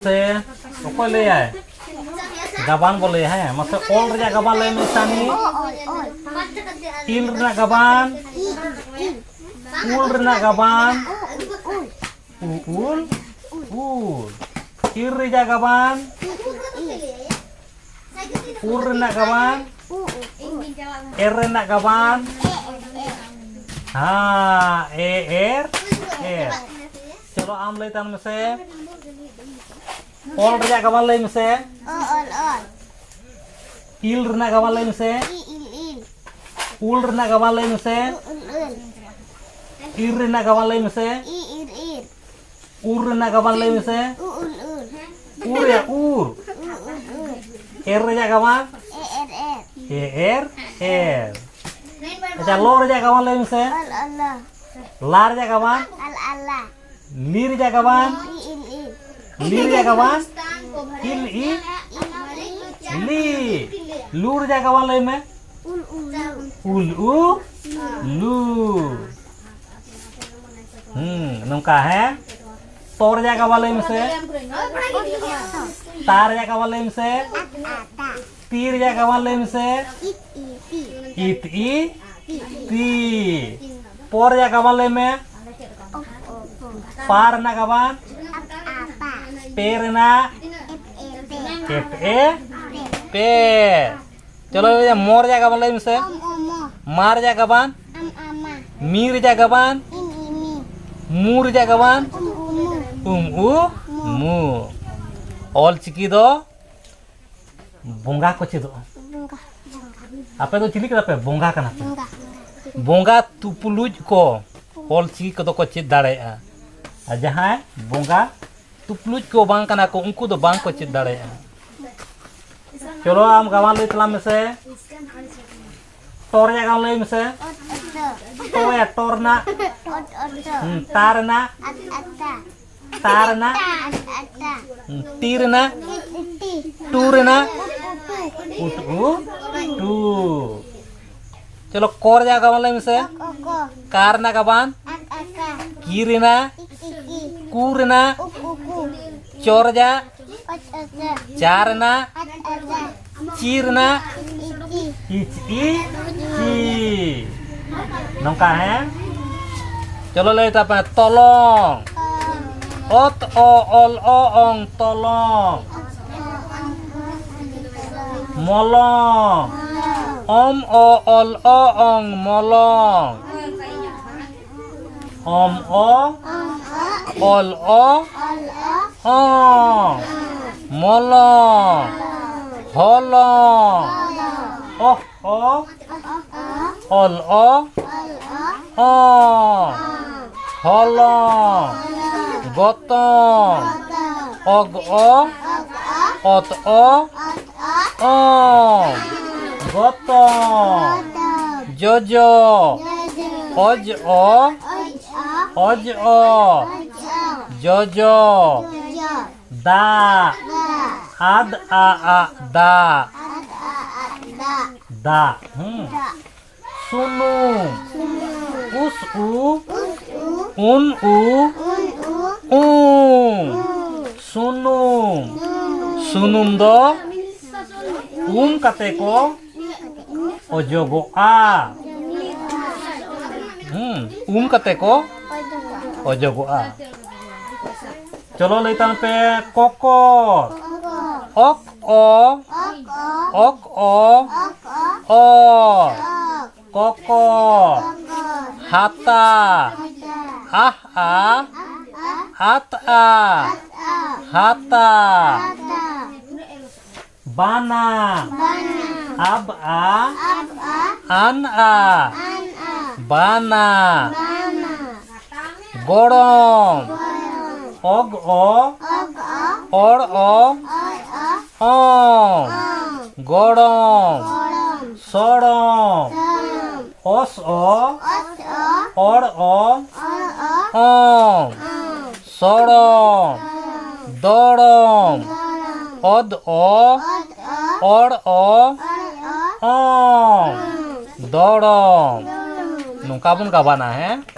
से ओको ले आए गाबान बोले हैं मसे ओल रजा गाबान ले मिसानी इल रना गाबान उल रना गाबान उल ir rija gaban ur rena gaban rena gaban चलो आम ले तन में से ओल रजा गाबान ले में से इल रना गाबान ले में से उल रना गाबान ले में से ir rena gaban ले में से ur rena gaban ले में से ur ya ur rja gaban अच्छा लो रजा gaban ले में से ला रजा gaban ली रजा gaban ली रजा gaban il li lu rja gaban ले में ul lu नौका है तोर जाएगा वाले में से तार जाएगा वाले में से तीर जाएगा वाले में से इत ती पोर जाएगा वाले में पार ना गवान पेर ना पे चलो ये मोर जाएगा वाले में से मार जाएगा बान मीर जाएगा बान मूर जाएगा बान मु ऑल चिकी दो बोंगा को चेदो आपे दो चिली पे बोंगा कना पे बोंगा तुपुलुज को ऑल चिकी को दो को चेद दाड़ेया जहां बोंगा तुपुलुज को बांग कना को उनको दो बांग को चेद दाड़ेया चलो हम गावान ले तला में से तोर जाएगा ले में से तोया तोरना तारना तारना तीरना टूरना टू चलो कोर जाएगा वाले में से कारना गाबान कीरना कूरना चोरजा चारना चीरना नौका है चलो ले पे तोलोंग ot o ol o ong tolong molong om o ol o ong molong om o ol o ong molong holong oh o ol o ong holong gotong og o ot o gotong jojo oj o jojo da ad a da sunung us u un u sunum sunum do kate ko ojogo a kate ko ojogo a चलो लेता पे कोकोर ok o kokor hata hata hata bana ab an bana gorong og or gorong sorong os or sorong dorong od or dorong nungka pun kabana है